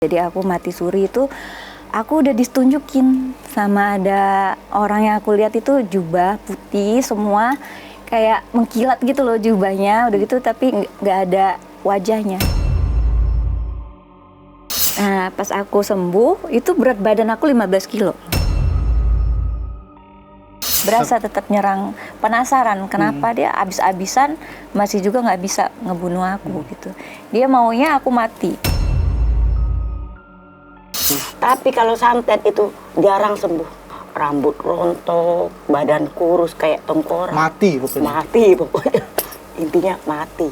Jadi aku mati suri itu, aku udah ditunjukin sama ada orang yang aku lihat itu jubah putih semua, kayak mengkilat gitu loh jubahnya, udah gitu tapi nggak ada wajahnya. Nah pas aku sembuh, itu berat badan aku 15 kilo. Berasa tetap nyerang, penasaran kenapa dia abis-abisan masih juga nggak bisa ngebunuh aku gitu. Dia maunya aku mati. Tapi kalau santet itu jarang sembuh. Rambut rontok, badan kurus kayak tengkorak. Mati pokoknya. Mati pokoknya. Intinya mati.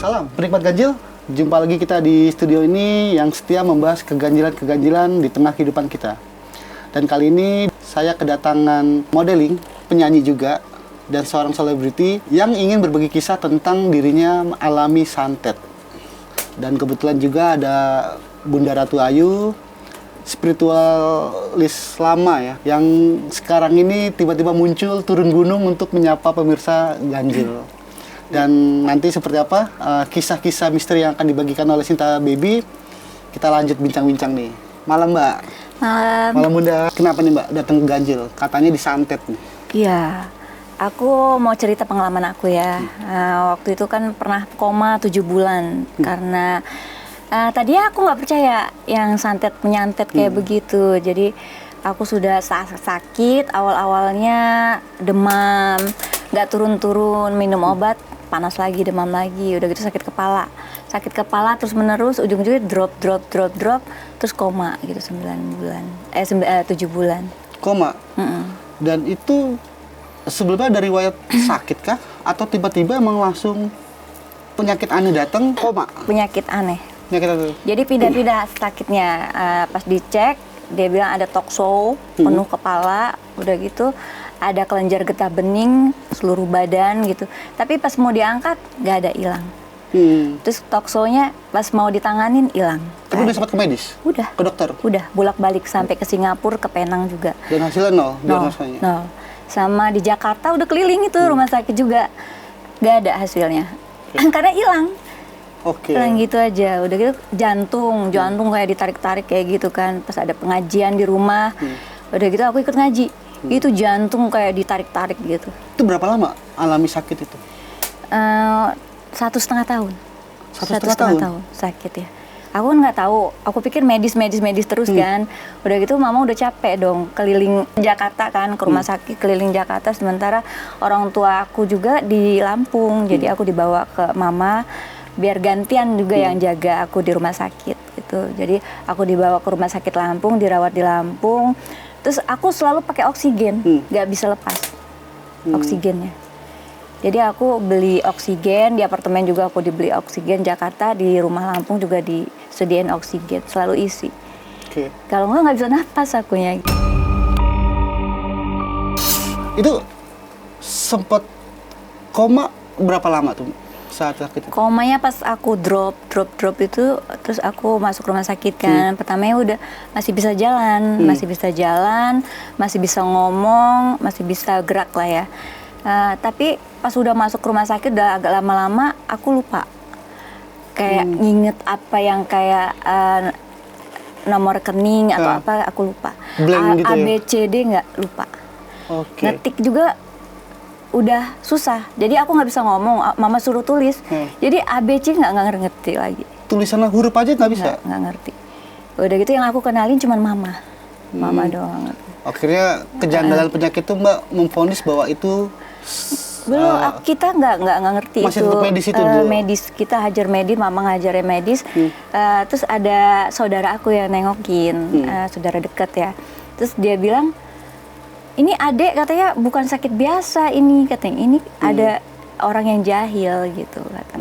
Salam penikmat ganjil. Jumpa lagi kita di studio ini yang setia membahas keganjilan-keganjilan di tengah kehidupan kita. Dan kali ini saya kedatangan modeling, penyanyi juga, dan seorang selebriti yang ingin berbagi kisah tentang dirinya mengalami santet. Dan kebetulan juga ada Bunda Ratu Ayu, spiritualis lama ya, yang sekarang ini tiba-tiba muncul turun gunung untuk menyapa pemirsa ganjil. Dan nanti seperti apa kisah-kisah misteri yang akan dibagikan oleh Sinta Baby, kita lanjut bincang-bincang nih. Malam Mbak. Malam. Malam Bunda. Kenapa nih Mbak datang ke ganjil? Katanya disantet nih. Iya, aku mau cerita pengalaman aku ya. Waktu itu kan pernah koma 7 bulan karena tadinya aku nggak percaya yang santet menyantet kayak begitu. Jadi aku sudah sakit, awal-awalnya demam, nggak turun-turun, minum obat, panas lagi, demam lagi, udah gitu sakit kepala terus menerus, ujung-ujungnya drop, terus koma gitu 7 bulan. Koma? Dan itu sebelumnya dari riwayat sakit kah? Atau tiba-tiba emang langsung penyakit aneh datang koma? Penyakit aneh. Penyakit aneh. Jadi pindah-pindah sakitnya, pas dicek, dia bilang ada tokso, penuh kepala, udah gitu ada kelenjar getah bening seluruh badan gitu. Tapi pas mau diangkat nggak ada, hilang. Terus toksonya pas mau ditanganin hilang. Tapi udah sempat ke medis? Udah. Ke dokter? Udah, bolak-balik sampai ke Singapura, ke Penang juga. Dan hasilnya nol? Nol. Sama di Jakarta udah keliling itu rumah sakit juga, nggak ada hasilnya. Karena hilang. Hilang gitu aja. Udah gitu jantung kayak ditarik-tarik kayak gitu kan. Pas ada pengajian di rumah, udah gitu aku ikut ngaji. Itu jantung kayak ditarik-tarik gitu. Itu berapa lama alami sakit itu? 1,5 tahun. 1,5 tahun sakit ya. Aku nggak tahu. Aku pikir medis terus kan. Udah gitu mama udah capek dong keliling Jakarta kan, ke rumah sakit keliling Jakarta. Sementara orang tua aku juga di Lampung. Jadi aku dibawa ke mama biar gantian juga yang jaga aku di rumah sakit gitu. Jadi aku dibawa ke rumah sakit Lampung, dirawat di Lampung. Terus aku selalu pakai oksigen, nggak bisa lepas oksigennya. Jadi aku beli oksigen, di apartemen juga aku dibeli oksigen, Jakarta di rumah Lampung juga disediain oksigen, selalu isi. Kalau nggak bisa nafas akunya. Itu sempat koma berapa lama tuh saat sakit? Komanya pas aku drop itu, terus aku masuk rumah sakit kan. Pertamanya udah masih bisa jalan, masih bisa ngomong, masih bisa gerak lah ya. Tapi pas udah masuk rumah sakit udah agak lama-lama aku lupa. Kayak nginget apa yang kayak nomor rekening atau apa aku lupa. Blank gitu A, B, C, D nggak lupa. Ngetik juga udah susah, jadi aku nggak bisa ngomong, mama suruh tulis, jadi ABC nggak ngerti lagi. Tulisan huruf aja nggak bisa? Nggak ngerti. Udah gitu yang aku kenalin cuman mama doang. Akhirnya kejanggalan penyakit itu Mbak memvonis bahwa itu belum, kita nggak ngerti masih itu. Medis itu medis, kita hajar medis, mama ngajarnya medis. Terus ada saudara aku yang nengokin, saudara dekat ya. Terus dia bilang, ini adek katanya bukan sakit biasa ini, katanya ini ada orang yang jahil gitu, kata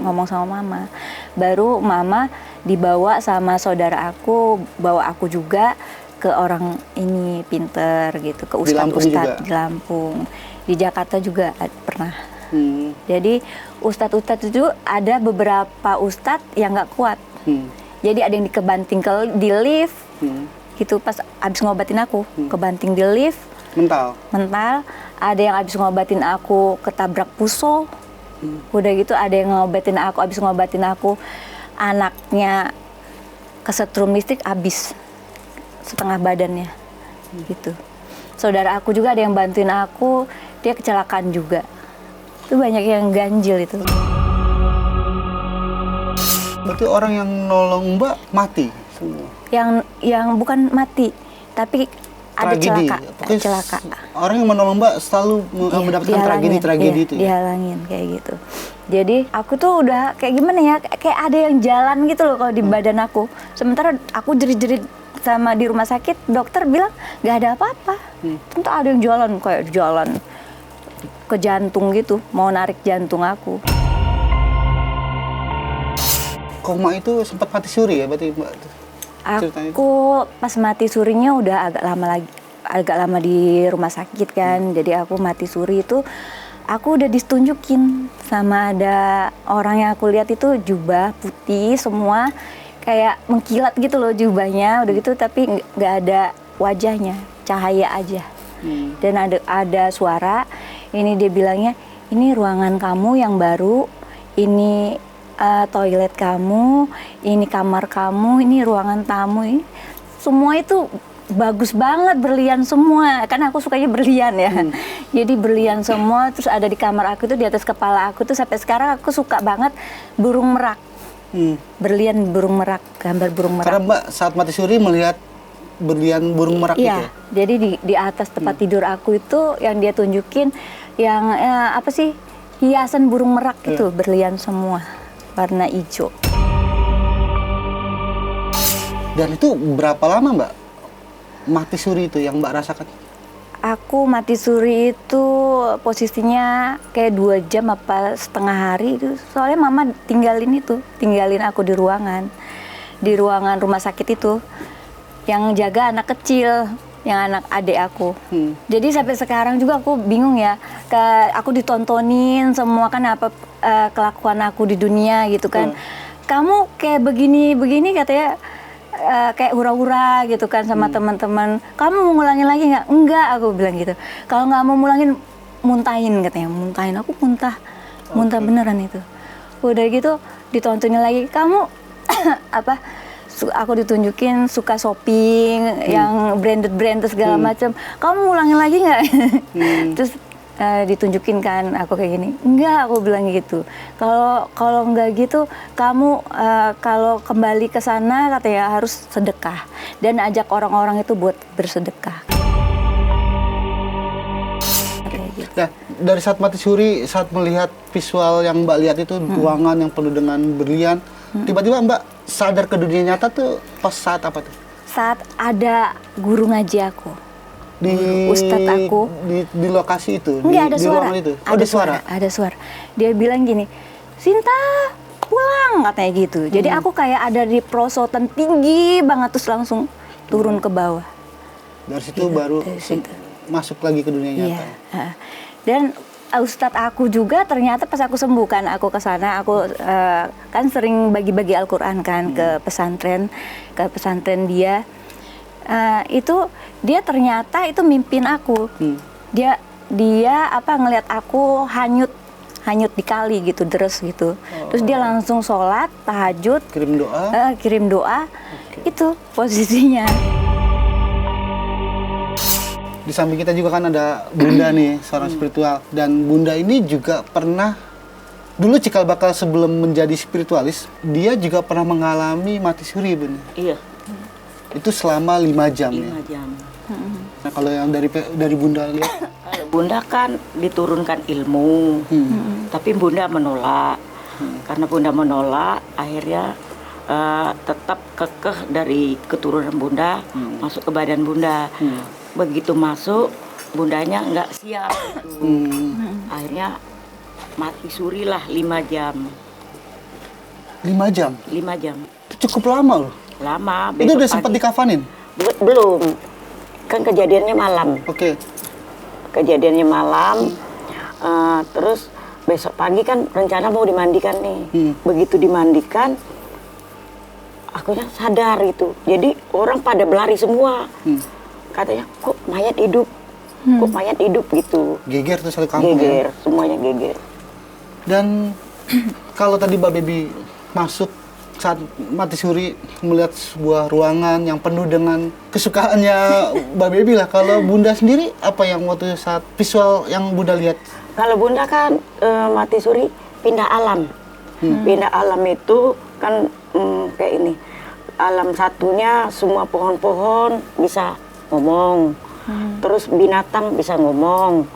ngomong sama mama. Baru mama dibawa sama saudara aku, bawa aku juga ke orang ini pinter gitu, ke ustadz di Lampung. Di Jakarta juga pernah Jadi ustadz-ustadz itu ada beberapa ustadz yang nggak kuat. Jadi ada yang dikebanting di lift, gitu pas abis ngobatin aku, kebanting di lift. Mental. Ada yang abis ngobatin aku ketabrak puso. Udah gitu ada yang abis ngobatin aku anaknya kesetrum listrik abis setengah badannya, gitu. Saudara aku juga ada yang bantuin aku, dia kecelakaan juga. Itu banyak yang ganjil itu. Berarti orang yang nolong Mbak mati semua? Yang bukan mati, tapi ada celaka. Orang yang menolong Mbak selalu mendapatkan tragedi-tragedi itu ya? Dihalangin kayak gitu. Jadi aku tuh udah kayak gimana ya, kayak ada yang jalan gitu loh kalau di badan aku. Sementara aku jerit-jerit sama di rumah sakit, dokter bilang nggak ada apa-apa. Tentu ada yang jalan ke jantung gitu, mau narik jantung aku. Koma itu sempat mati suri ya berarti Mbak? Aku pas mati surinya udah agak lama di rumah sakit kan. Jadi aku mati suri itu aku udah ditunjukin sama ada orang yang aku lihat itu jubah putih semua, kayak mengkilat gitu loh jubahnya, udah gitu tapi nggak ada wajahnya, cahaya aja. Dan ada suara, ini dia bilangnya, ini ruangan kamu yang baru, ini toilet kamu, ini kamar kamu, ini ruangan tamu, ini semua itu bagus banget, berlian semua, kan aku sukanya berlian ya. Jadi berlian semua, terus ada di kamar aku tuh, di atas kepala aku tuh sampai sekarang aku suka banget burung merak. Berlian burung merak, gambar burung merak. Karena Mbak saat mati suri melihat berlian burung merak itu? Iya, jadi di atas tempat tidur aku itu yang dia tunjukin yang apa sih, hiasan burung merak itu, berlian semua, warna hijau. Dan itu berapa lama Mbak mati suri itu yang Mbak rasakan? Aku mati suri itu posisinya kayak 2 jam apa setengah hari itu. Soalnya mama tinggalin aku di ruangan rumah sakit itu. Yang jaga anak kecil, yang anak adik aku. Jadi sampai sekarang juga aku bingung ya. Aku ditontonin semua kan apa kelakuan aku di dunia gitu kan. Kamu kayak begini katanya. Kayak hura-hura gitu kan sama teman-teman. Kamu mau ngulangin lagi nggak? Enggak, aku bilang gitu. Kalau nggak mau ngulangin, muntahin katanya. Muntahin, aku muntah beneran itu. Udah gitu ditontonin lagi. Kamu apa? Aku ditunjukin suka shopping yang branded segala macam. Kamu ngulangin lagi nggak? Terus ditunjukin kan aku kayak gini. Enggak, aku bilang gitu. Kalau enggak gitu, kamu kalau kembali ke sana katanya harus sedekah dan ajak orang-orang itu buat bersedekah. Gitu. Nah, dari saat mati suri, saat melihat visual yang Mbak lihat itu ruangan yang penuh dengan berlian, tiba-tiba Mbak sadar ke dunia nyata tuh pas saat apa tuh? Saat ada guru ngaji aku. Di Ustadz aku di lokasi itu. Enggak, ada di suara. Itu. Ada suara. Dia bilang gini, Sinta pulang katanya gitu. Jadi aku kayak ada di perosotan tinggi banget terus langsung turun ke bawah. Dari situ gitu, baru masuk lagi ke dunia nyata. Iya. Dan Ustadz aku juga ternyata pas aku sembuh kan, aku ke sana, aku kan sering bagi-bagi Al-Quran kan ke pesantren dia. Itu dia ternyata itu mimpin aku. Dia ngelihat aku hanyut di kali gitu, deres gitu. Terus dia langsung sholat tahajud, kirim doa. Itu posisinya. Di samping kita juga kan ada Bunda nih, seorang spiritual, dan Bunda ini juga pernah dulu cikal bakal sebelum menjadi spiritualis, dia juga pernah mengalami mati suri, Bunda. Iya. Itu selama 5 jam. 5 jam. Nah, kalau yang dari Bunda lihat, Bunda kan diturunkan ilmu, tapi Bunda menolak. Karena Bunda menolak, akhirnya tetap kekeh dari keturunan Bunda masuk ke badan Bunda. Begitu masuk, Bundanya nggak siap. Akhirnya mati suri lah 5 jam. 5 jam? 5 jam. Itu cukup lama loh. Lama. Itu udah sempat dikafanin? Belum. Kan kejadiannya malam. Oke. Kejadiannya malam. Terus besok pagi kan rencana mau dimandikan nih. Begitu dimandikan, akunya sadar gitu. Jadi orang pada berlari semua. Katanya, kok mayat hidup? Kok mayat hidup gitu. Geger tuh satu kampung. Geger, semuanya geger. Dan kalau tadi Mbak Baby masuk saat mati suri melihat sebuah ruangan yang penuh dengan kesukaannya Mbak Baby lah. Kalau Bunda sendiri apa yang waktu saat visual yang Bunda lihat? Kalau Bunda kan mati suri pindah alam. Pindah alam itu kan kayak ini. Alam satunya semua pohon-pohon bisa ngomong. Terus binatang bisa ngomong.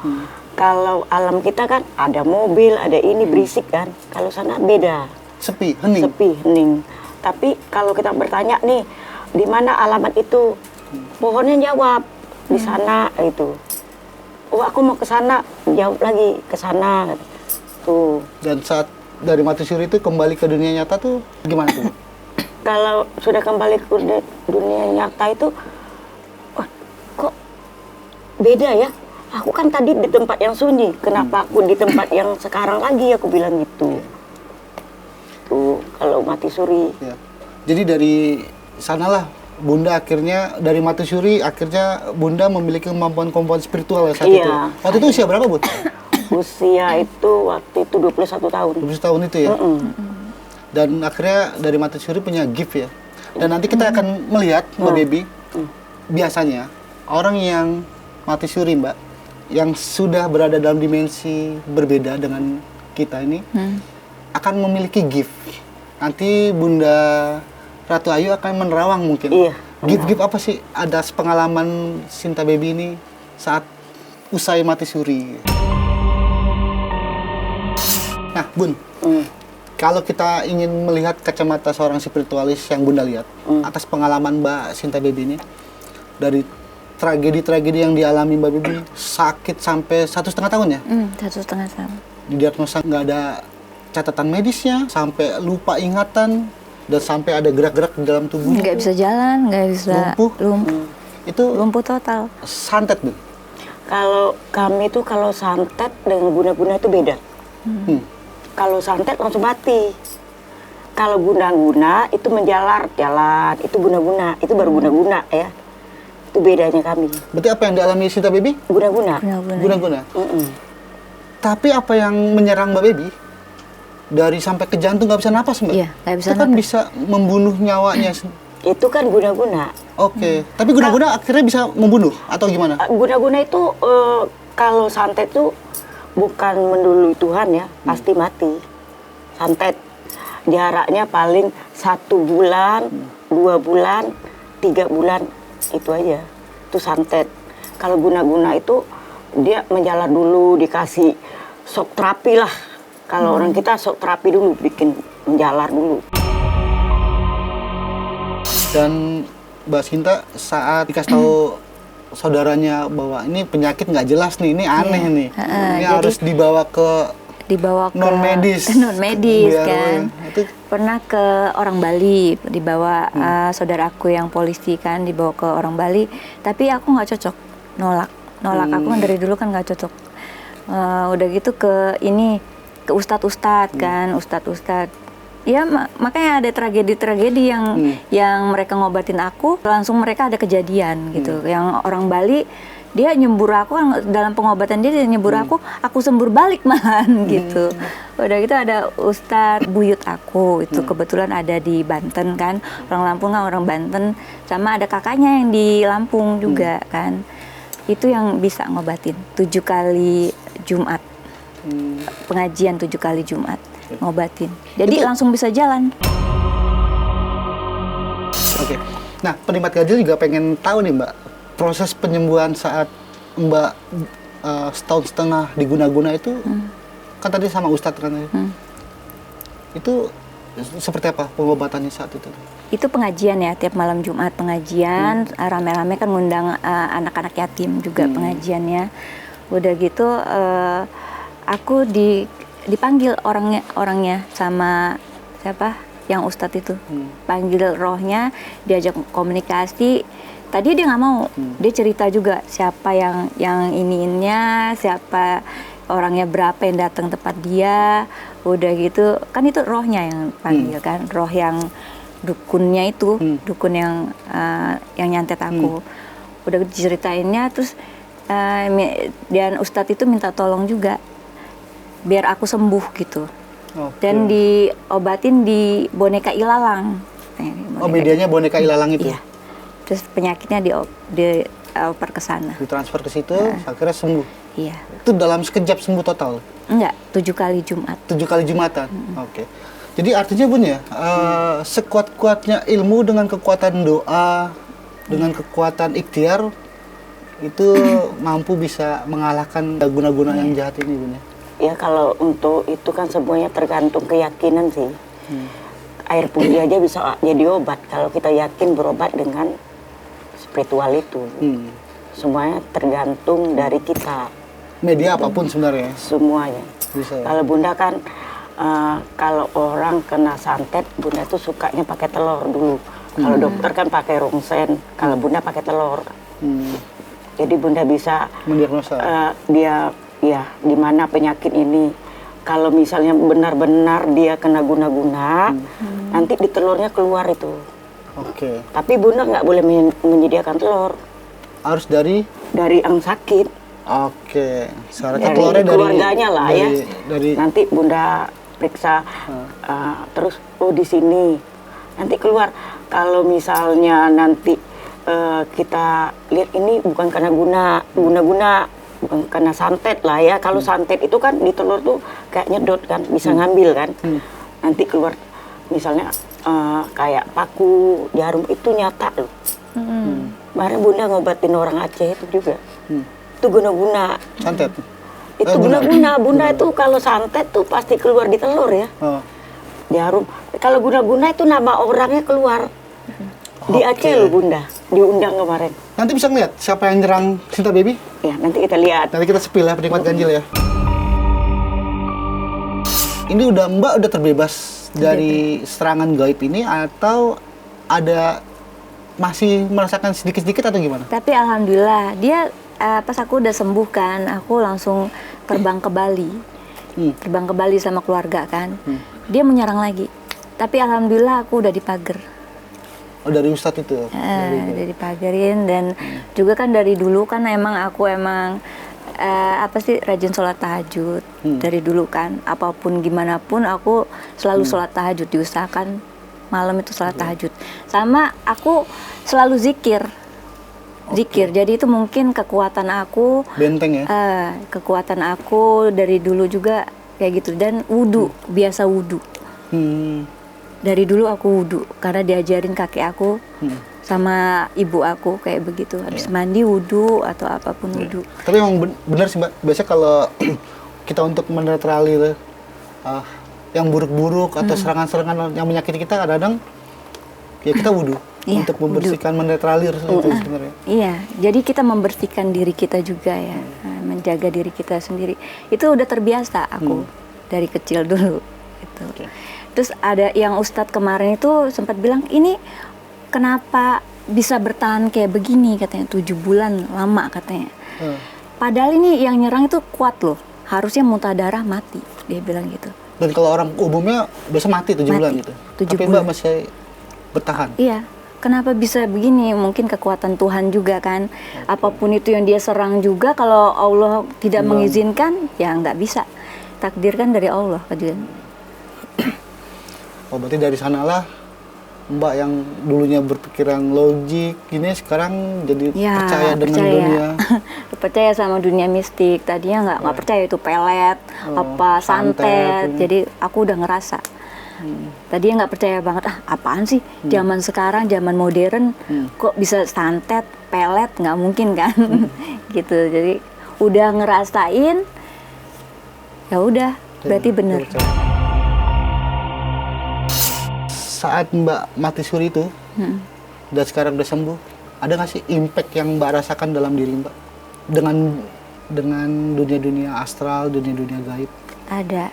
Kalau alam kita kan ada mobil, ada ini berisik kan. Kalau sana beda. Sepi, hening. Sepi, hening. Tapi kalau kita bertanya nih, di mana alamat itu? Pohonnya jawab, di sana itu. Oh, aku mau ke sana, jawab lagi ke sana. Tuh. Dan saat dari mati suri itu kembali ke dunia nyata tuh gimana tuh? Kalau sudah kembali ke dunia nyata itu, oh, kok beda ya? Aku kan tadi di tempat yang sunyi, kenapa aku di tempat yang sekarang lagi? Aku bilang gitu. Tuh, kalau mati suri. Ya. Jadi dari sanalah Bunda akhirnya dari mati suri akhirnya Bunda memiliki kemampuan spiritual ya saat Iya. itu. Waktu itu usia berapa, Bud? Usia itu waktu itu 21 tahun. 20 tahun itu ya. Dan akhirnya dari mati suri punya gift ya. Dan nanti kita akan melihat Mbak Baby biasanya orang yang mati suri, Mbak, yang sudah berada dalam dimensi berbeda dengan kita ini akan memiliki gift. Nanti Bunda Ratu Ayu akan menerawang mungkin. Iya. Gift-gift apa sih? Ada pengalaman Sinta Baby ini saat usai mati suri. Nah, Bun, kalau kita ingin melihat kacamata seorang spiritualis yang Bunda lihat atas pengalaman Mbak Sinta Baby ini, dari tragedi-tragedi yang dialami Mbak Baby, sakit sampai 1,5 tahun ya? 1,5 tahun. Didiagnosa nggak ada catatan medisnya, sampai lupa ingatan, dan sampai ada gerak-gerak di dalam tubuhnya. Nggak bisa jalan, nggak bisa lumpuh. Itu lumpuh total. santet, Bun. Kalau kami itu kalau santet dengan guna-guna itu beda. Kalau santet langsung mati. Kalau guna-guna itu jalan, itu guna-guna, itu baru guna-guna ya. Itu bedanya kami. Berarti apa yang dialami Sinta Baby? Guna-guna. Guna-guna. Tapi apa yang menyerang Mbak Baby? Dari sampai ke jantung nggak bisa napas, Mbak? Iya, nggak bisa Itu kan napas. bisa membunuh nyawanya. Itu kan guna-guna. Oke. Tapi guna-guna akhirnya bisa membunuh atau gimana? Guna-guna itu kalau santet itu bukan mendului Tuhan ya, pasti mati. Santet jaraknya paling 1 bulan, 2 bulan, 3 bulan, itu aja. Itu santet. Kalau guna-guna itu dia menjalar dulu, dikasih shock terapi lah. Kalau orang kita shock terapi dulu, bikin menjalar dulu. Dan Mbak Sinta saat dikasih tahu saudaranya bahwa ini penyakit nggak jelas nih, ini aneh nih, ini jadi harus dibawa ke non medis biar kan. itu Pernah ke orang Bali, dibawa saudaraku yang polisi kan, dibawa ke orang Bali, tapi aku nggak cocok, nolak aku kan dari dulu kan nggak cocok. Udah gitu ke ustadz kan, ustadz ya makanya ada tragedi yang mereka ngobatin aku, langsung mereka ada kejadian gitu. Yang orang Bali dia nyembur aku kan, dalam pengobatan dia nyembur aku sembur balik malahan gitu. Udah gitu ada ustadz buyut aku itu kebetulan ada di Banten kan, orang Lampung kan orang Banten, sama ada kakaknya yang di Lampung juga kan. Itu yang bisa ngobatin 7 kali Jumat. Pengajian 7 kali Jumat ngobatin. Jadi langsung bisa jalan. Oke. Nah, penikmat ganjil juga pengen tahu nih, Mbak, proses penyembuhan saat Mbak setahun setengah diguna-guna itu kan tadi sama Ustadz kan itu seperti apa pengobatannya saat itu? Itu pengajian ya, tiap malam Jumat pengajian, rame-rame kan ngundang anak-anak yatim juga pengajiannya. Udah gitu aku dipanggil orangnya sama siapa yang ustadz itu, panggil rohnya, diajak komunikasi. Tadi dia nggak mau, dia cerita juga siapa yang iniinnya, siapa orangnya berapa yang datang tempat dia, udah gitu kan itu rohnya yang panggil kan, roh yang dukunnya itu, dukun yang nyantet aku. Udah diceritainnya terus dan Ustadz itu minta tolong juga biar aku sembuh gitu. Dan diobatin di boneka ilalang. Medianya boneka ilalang itu? Iya. Terus penyakitnya dioper ke sana. Ditransfer ke situ, akhirnya sembuh? Iya. Itu dalam sekejap sembuh total? Enggak, 7 kali Jumat. 7 kali Jumatan? Oke. Jadi artinya Bun ya, sekuat-kuatnya ilmu dengan kekuatan doa, dengan kekuatan ikhtiar, itu mampu bisa mengalahkan guna-guna yang jahat ini Bun ya? Ya kalau untuk itu kan semuanya tergantung keyakinan sih. Air putih aja bisa jadi obat kalau kita yakin berobat dengan spiritual itu. Semuanya tergantung dari kita. Media apapun sebenarnya? Semuanya. Bisa ya? Kalau Bunda kan, kalau orang kena santet, Bunda tuh sukanya pakai telur dulu. Kalau dokter kan pakai rongsen, kalau Bunda pakai telur. Jadi Bunda bisa mendiagnosa dia ya di mana penyakit ini. Kalau misalnya benar-benar dia kena guna-guna, nanti di telurnya keluar itu. Oke. Tapi Bunda nggak boleh menyediakan telur. Harus dari yang sakit. Oke. Syaratnya Dari telurnya dari keluarganya lah ya. Dari Nanti Bunda periksa terus di sini. Nanti keluar. Kalau misalnya nanti kita lihat ini bukan karena guna-guna, bukan karena santet lah ya. Kalau santet itu kan di telur tuh kayak nyedot kan, bisa ngambil kan. Nanti keluar misalnya kayak paku, jarum, itu nyata loh. Kemarin Bunda ngobatin orang Aceh itu juga. Itu guna-guna. santet. Itu guna-guna. Bunda itu kalau santet tuh pasti keluar di telur ya. Jarum. Kalau guna-guna itu nama orangnya keluar. Di Aceh loh Bunda, diundang kemarin. Nanti bisa ngeliat siapa yang nyerang Sinta Baby? Ya, nanti kita lihat. Nanti kita sepil ya, penikmat ganjil ya. Ini Mbak udah terbebas dari serangan gaib ini atau ada masih merasakan sedikit-sedikit atau gimana? Tapi alhamdulillah dia pas aku udah sembuh kan, aku langsung terbang ke Bali. Terbang ke Bali sama keluarga kan. Dia menyerang lagi. Tapi alhamdulillah aku udah dipager. Oh, dari Ustadz itu? Udah dipagerin dan juga kan dari dulu kan aku rajin sholat tahajud dari dulu kan, apapun gimana pun aku selalu sholat tahajud, diusahakan malam itu sholat tahajud, sama aku selalu zikir. Jadi itu mungkin kekuatan aku, benteng ya? Kekuatan aku dari dulu juga kayak gitu. Dan wudu, biasa wudu. Dari dulu aku wudu karena diajarin kakek aku sama ibu aku kayak begitu. Habis mandi wudu atau apapun wudu. Tapi emang benar sih Mbak, biasanya kalau kita untuk menetralir yang buruk-buruk atau serangan-serangan yang menyakiti kita, kadang-kadang ya kita wudu untuk membersihkan, menetralir itu sebenarnya. Iya, jadi kita membersihkan diri kita juga ya, menjaga diri kita sendiri. Itu udah terbiasa aku dari kecil dulu gitu. Terus ada yang Ustadz kemarin itu sempat bilang, ini kenapa bisa bertahan kayak begini katanya, 7 bulan lama katanya. Padahal ini yang nyerang itu kuat loh, harusnya muntah darah mati, dia bilang gitu. Dan kalau orang umumnya biasa mati 7 bulan gitu. 7 Tapi bulan. Mbak masih bertahan. Iya, kenapa bisa begini? Mungkin kekuatan Tuhan juga kan. Apapun itu yang dia serang juga, kalau Allah tidak mengizinkan, ya nggak bisa. Takdir kan dari Allah kan. Oh, berarti dari sanalah Mbak yang dulunya berpikiran logik, gini sekarang jadi percaya dengan dunia. Percaya sama dunia mistik. Tadinya nggak percaya itu pelet, santet. Jadi aku udah ngerasa. Tadinya nggak percaya banget, apaan sih zaman sekarang, zaman modern, kok bisa santet, pelet, nggak mungkin kan. Gitu. Jadi udah ngerasain, ya udah, berarti bener. Saat Mbak mati suri itu, dan sekarang udah sembuh, ada nggak sih impact yang Mbak rasakan dalam diri Mbak dengan dunia-dunia astral, dunia-dunia gaib? Ada.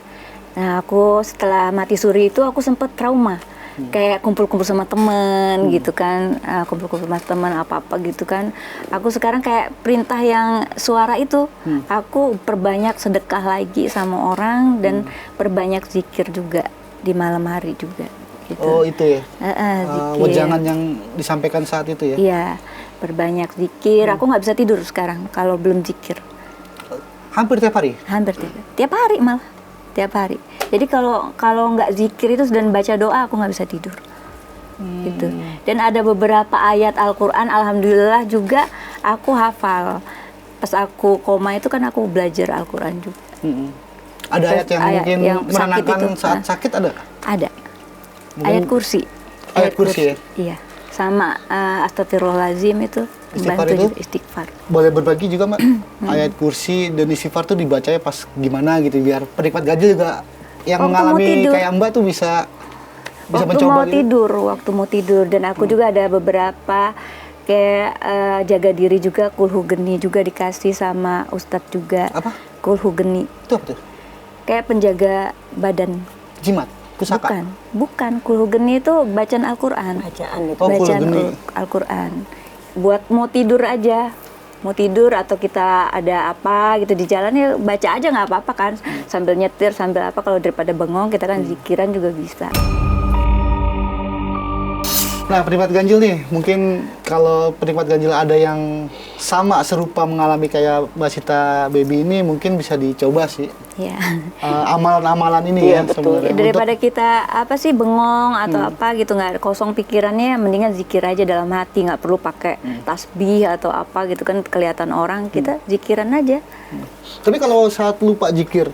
Nah, aku setelah mati suri itu aku sempat trauma. kayak kumpul-kumpul sama temen gitu kan, kumpul-kumpul sama teman apa-apa gitu kan. Aku sekarang kayak perintah yang suara itu, aku perbanyak sedekah lagi sama orang dan perbanyak zikir juga di malam hari juga. Gitu. Oh itu ya, Zikir. wejangan yang disampaikan saat itu ya? Iya, perbanyak zikir. Aku nggak bisa tidur sekarang kalau belum zikir. Hampir tiap hari? Hampir tiap hari malah, tiap hari. Jadi kalau nggak zikir itu dan baca doa aku nggak bisa tidur. Gitu. Dan ada beberapa ayat Al-Quran, alhamdulillah juga aku hafal. Pas aku koma itu kan aku belajar Al-Quran juga. Ada ayat yang mungkin yang menenangkan itu, saat sakit ada? Ada. Mungkin Ayat kursi. Ayat kursi ya? Iya. Sama astagfirullahaladzim itu Istighfar bantu itu? juga istighfar. Boleh berbagi juga Mbak, ayat kursi dan istighfar tuh dibacanya pas gimana gitu biar penikmat ganjil juga yang Waktu mengalami mau tidur. kayak Mbak tuh bisa Waktu mencoba mau gitu. tidur, waktu mau tidur. Dan aku juga ada beberapa kayak jaga diri juga, kulhu geni juga dikasih sama Ustadz juga. Apa? Kulhu geni, Itu apa tuh? kayak penjaga badan. Jimat, pusaka. Bukan. Kulhu geni itu bacaan Al-Quran. Bacaan itu. Oh, kulhu Bacaan geni. Al-Quran. Buat mau tidur aja. Mau tidur atau kita ada apa gitu di jalan ya baca aja nggak apa-apa kan. Sambil nyetir, sambil apa, kalau daripada bengong kita kan zikiran juga bisa. Nah, penikmat ganjil nih, mungkin kalau penikmat ganjil ada yang sama serupa mengalami kayak Mbak Sita Baby ini, mungkin bisa dicoba sih. Ya. Amalan-amalan ini Iya, ya betul. sebenarnya. Daripada kita apa sih bengong atau apa gitu, nggak kosong pikirannya, mendingan zikir aja dalam hati, nggak perlu pakai tasbih atau apa gitu kan kelihatan orang, kita zikiran aja. Tapi kalau saat lupa zikir,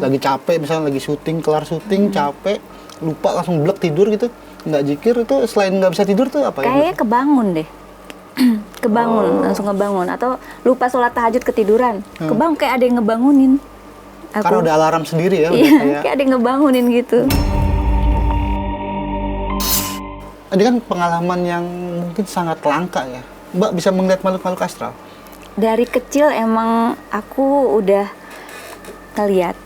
lagi capek, misalnya lagi syuting, kelar syuting, capek, lupa langsung blek tidur gitu, nggak zikir itu selain nggak bisa tidur tuh apa ya? Kayaknya kebangun deh. Langsung ngebangun. Atau lupa sholat tahajud ketiduran. Kebangun, kayak ada yang ngebangunin. Karena udah alarm sendiri ya. Iya, kayak ada yang ngebangunin gitu. Ini kan pengalaman yang mungkin sangat langka ya. Mbak bisa melihat makhluk-makhluk astral? Dari kecil emang aku udah ngeliat.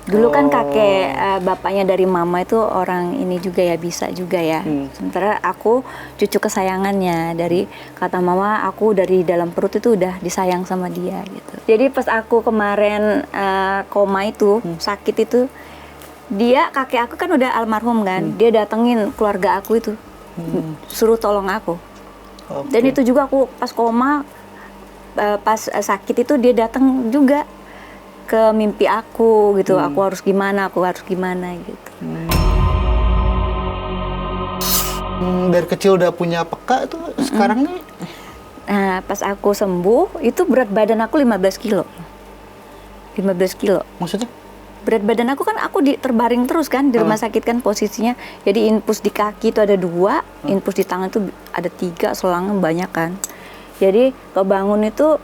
Dulu kan kakek bapaknya dari mama itu orang ini juga ya, bisa juga ya. Sementara aku cucu kesayangannya. Dari kata mama, aku dari dalam perut itu udah disayang sama dia gitu. Jadi pas aku kemarin koma itu, sakit itu, dia, kakek aku kan udah almarhum kan, dia datengin keluarga aku itu, suruh tolong aku. Dan itu juga aku pas koma, pas sakit itu dia datang juga ke mimpi aku gitu, aku harus gimana gitu. Dari kecil udah punya peka itu sekarang nih? Nah, pas aku sembuh, itu berat badan aku 15 kilo. 15 kilo. Maksudnya? Berat badan aku kan, aku terbaring terus kan, di rumah sakit kan posisinya. Jadi infus di kaki itu ada 2, infus di tangan itu ada 3, selangnya banyak kan. Jadi kebangun itu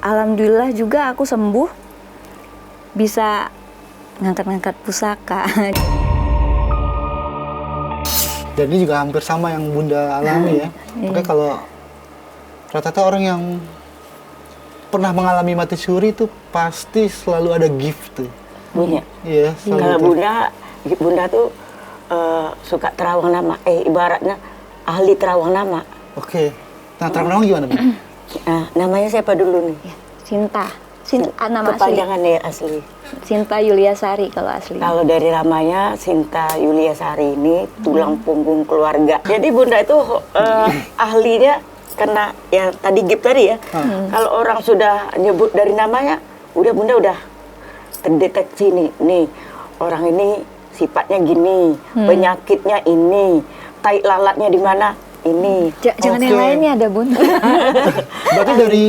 alhamdulillah juga aku sembuh, bisa ngangkat-ngangkat pusaka. Dan ini juga hampir sama yang Bunda alami ya. Makanya kalau rata-rata orang yang pernah mengalami mati suri itu pasti selalu ada gift tuh. Punya. Iya, selalu Kalau tuh. Bunda tuh suka terawang nama, ibaratnya ahli terawang nama. Oke. Nah, terawang nama gimana, Bu? Namanya siapa dulu nih? Sinta nama asli. Kepanjangan ya asli. Sinta Yuliasari kalau asli. Kalau dari namanya Sinta Yuliasari ini tulang punggung keluarga. Jadi Bunda itu ahlinya karena ya tadi gift tadi ya. Kalau orang sudah nyebut dari namanya, Bunda udah terdeteksi nih orang ini sifatnya gini, penyakitnya ini, tai lalatnya di mana ini. Jangan yang lainnya ada, Bun. Berarti dari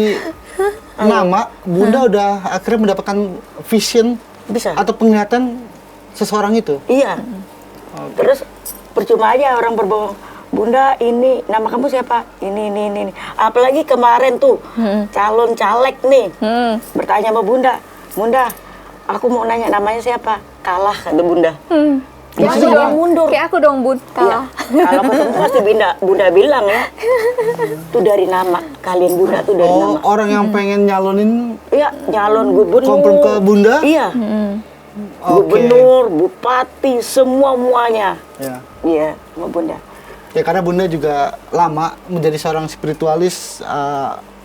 nama Bunda udah akhirnya mendapatkan vision Bisa. atau penglihatan seseorang itu. Iya. Terus percuma aja orang berbohong. Bunda, ini nama kamu siapa? Ini. Apalagi kemarin tuh calon caleg nih bertanya sama Bunda, Bunda, aku mau nanya namanya siapa? Kalah kata Bunda. Kayak aku Maksudnya dong, mundur. Kayak aku dong, Bun. Kalah. Kalau ketemu pasti Bunda bilang ya. Itu dari nama. Kalian Bunda tuh dari nama. Orang yang pengen nyalonin Iya, nyalon gubernur. komplain ke Bunda. Iya. Gubernur, bupati, semua-muanya. Ya. Iya, sama Bunda. Ya karena Bunda juga lama menjadi seorang spiritualis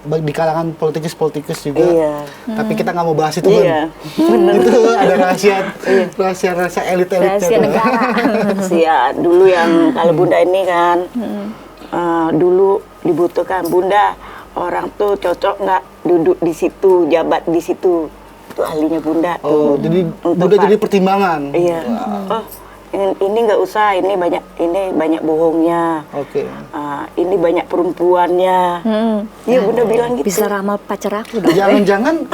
di kalangan politikus juga. Iya. Tapi kita nggak mau bahas itu, Bun. Iya, bener. Itu ada rahasia elit-elitnya. Rahasia tuh. negara. Ya, dulu yang kalau Bunda ini kan, dulu dibutuhkan Bunda, orang tuh cocok nggak duduk di situ, jabat di situ. Itu ahlinya Bunda Oh, tuh. jadi Untuk Bunda Pak- jadi pertimbangan. Iya. Oh, ini nggak usah, ini banyak bohongnya. Oke. Ini banyak perempuannya. Iya, Bunda bilang gitu. Bisa ramal pacar aku dong. Jangan-jangan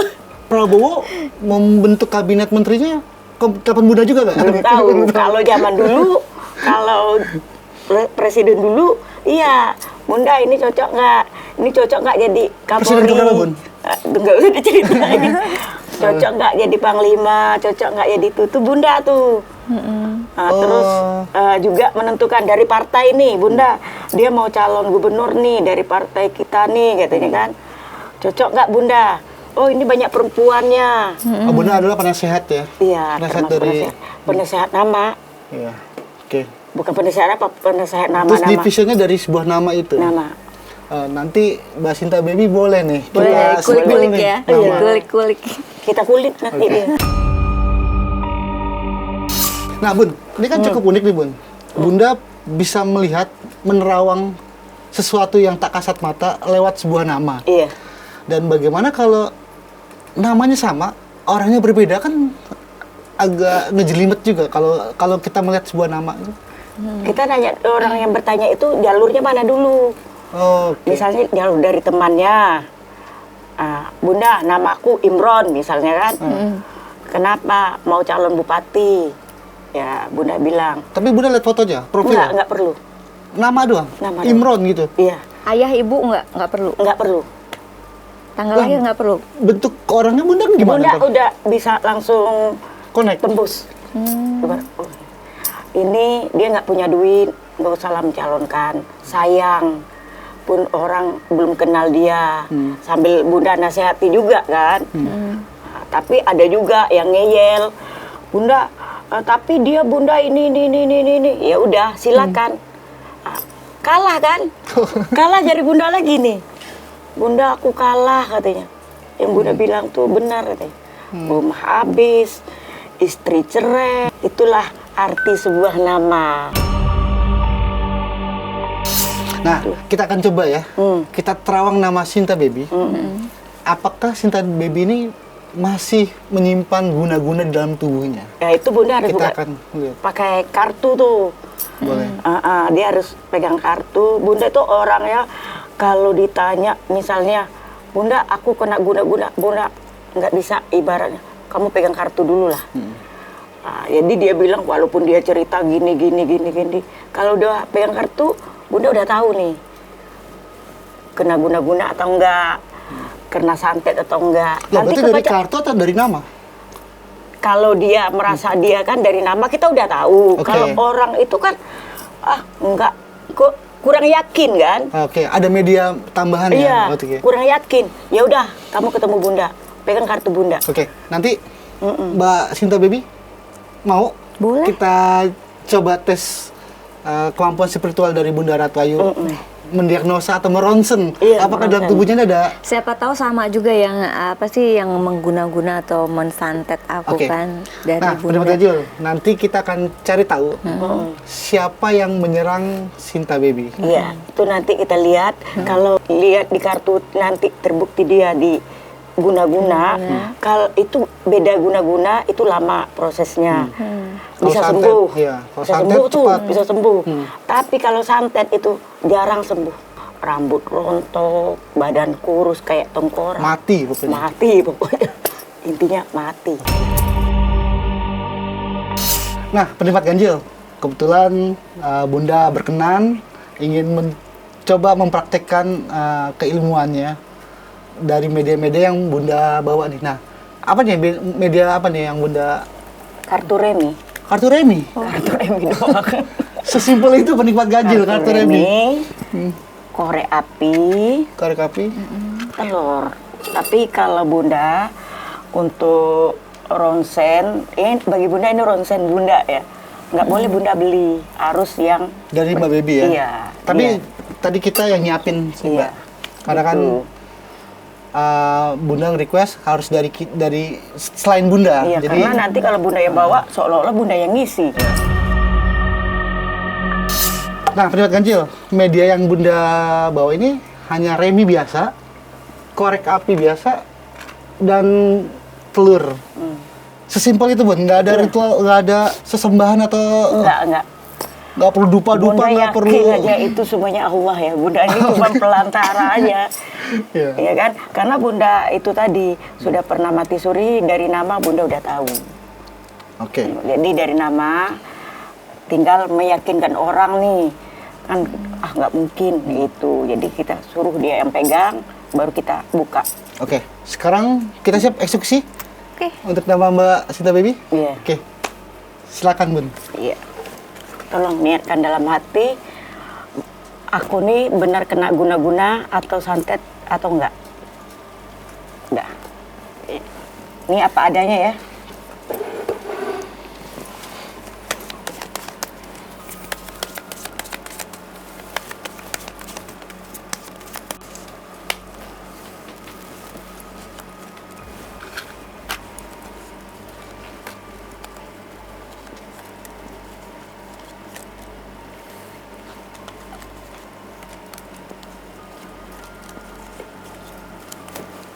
Prabowo membentuk kabinet menterinya kapan Bunda juga nggak? Belum tahu. Kalau zaman dulu, kalau presiden dulu, iya, Bunda ini cocok nggak? Ini cocok nggak jadi Kapolri? Presiden keberapa, Bun? Nggak usah diceritain. Cocok nggak jadi Panglima? Cocok nggak jadi itu Bunda tuh. Terus juga menentukan dari partai nih, Bunda, dia mau calon gubernur nih dari partai kita nih, katanya kan. Cocok nggak Bunda? Oh, ini banyak perempuannya. Oh, Bunda adalah penasehat ya? Iya, Penasehat termasuk dari... penasehat nama. Iya. Oke. Bukan penasehat apa? Penasehat Terus nama-nama. divisinya dari sebuah nama itu. Nama. Nanti Mbak Sinta Baby boleh nih. Boleh kita sebut kulik-kulik nih ya. nama. Iya. Kulik-kulik. Kita kulit nanti dia. Nah, Bun, ini kan cukup unik nih, Bun. Bunda bisa melihat, menerawang sesuatu yang tak kasat mata lewat sebuah nama. Iya. Dan bagaimana kalau namanya sama, orangnya berbeda, kan agak ngejelimet juga kalau kita melihat sebuah nama. Kita nanya orang yang bertanya itu jalurnya mana dulu. Oke. Misalnya jalur dari temannya. Bunda, nama aku Imron misalnya kan. Kenapa mau calon bupati? Ya, Bunda bilang. Tapi Bunda lihat fotonya, profil? Enggak perlu. Nama doang? Nama doang. Imron gitu? Iya, Ayah ibu nggak perlu. enggak perlu. Tanggal lahir nggak perlu. Bentuk orangnya Bunda gimana? Bunda tuh? udah bisa langsung Connect? tembus. Oh, ini dia nggak punya duit, nggak usah lah mencalonkan. Sayang, pun orang belum kenal dia. Sambil Bunda nasihati juga kan. Tapi ada juga yang ngeyel, Bunda. Tapi dia Bunda ini. Ya udah, silakan. Kalah kan? Kalah jadi Bunda lagi nih. Bunda, aku kalah katanya. Yang Bunda bilang tuh benar katanya. Belum habis, istri cerai. Itulah arti sebuah nama. Nah, kita akan coba ya. Kita terawang nama Sinta Baby. Apakah Sinta Baby ini masih menyimpan guna-guna di dalam tubuhnya? Ya itu Bunda harus Kita akan lihat. pakai kartu tuh. Boleh. Dia harus pegang kartu. Bunda tuh orangnya kalau ditanya misalnya, Bunda aku kena guna-guna, Bunda nggak bisa, ibaratnya kamu pegang kartu dulu lah. Jadi dia bilang walaupun dia cerita gini. Kalau udah pegang kartu, Bunda udah tahu nih kena guna-guna atau enggak, kena santet atau enggak. Loh, berarti dari kebaca- kartu atau dari nama? Kalau dia merasa dia kan dari nama kita udah tahu. Oke. Kalau orang itu kan enggak, kok kurang yakin kan? Oke, ada media tambahan Iya, ya? Oke. kurang yakin. Ya udah, kamu ketemu Bunda, pegang kartu Bunda. Oke, nanti Mbak Sinta Baby mau Boleh. kita coba tes kemampuan spiritual dari Bunda Ratu Ayu, mendiagnosa atau meronsen Iya, apakah dalam meronsen. tubuhnya ada. Siapa tahu sama juga yang apa sih yang mengguna-guna atau mensantet aku Oke. kan dari Nah, Bunda. Bunda Jul, nanti kita akan cari tahu siapa yang menyerang Sinta Baby. Iya, itu nanti kita lihat. Kalau lihat di kartu nanti terbukti dia di guna-guna. Kalau itu beda guna-guna, itu lama prosesnya. Bisa Kalau santet, sembuh. iya. Kalau Bisa santet sembuh tuh, cepat. bisa sembuh. Tapi kalau santet itu jarang sembuh. Rambut rontok, badan kurus kayak tengkorak. Mati pokoknya. Mati pokoknya. Intinya mati. Nah, penikmat ganjil, kebetulan Bunda berkenan ingin mencoba mempraktekkan keilmuannya dari media-media yang Bunda bawa nih. Nah, apa nih media apa nih yang Bunda? Kartu remi. Kartu remi. Kartu remi doang. Sesimpel itu penikmat ganjil, kartu remi. Korek api, Korek api. telur. Tapi kalau Bunda untuk ronsen. Ini bagi bunda ini ronsen bunda ya. Nggak boleh bunda beli, harus yang Dari Mbak Baby ya? Iya. Tapi iya. tadi kita yang nyiapin sih Iya. Mbak. Karena kan Betul. Bunda request harus dari selain Bunda. Iya, Jadi karena nanti kalau bunda yang bawa, seolah-olah bunda yang ngisi. nah, Primat Ganjil, media yang Bunda bawa ini hanya remi biasa, korek api biasa, dan telur. Sesimpel itu Bun, nggak ada ritual, nggak ada sesembahan atau Enggak. nggak perlu dupa-dupa, Bunda nggak perlu. yakin aja itu semuanya Allah ya. Bunda ini cuma pelantara aja. Iya. Iya kan? Karena bunda itu tadi sudah pernah mati suri, dari nama bunda udah tahu. Oke. Jadi dari nama tinggal meyakinkan orang nih. Kan nggak mungkin gitu. Jadi kita suruh dia yang pegang, baru kita buka. Oke. Sekarang kita siap eksekusi Oke. untuk nama Mbak Sinta Baby. Iya. Oke. Silakan Bun. Iya. Tolong niatkan dalam hati, aku nih benar kena guna-guna atau santet atau enggak. Enggak. Ini apa adanya ya.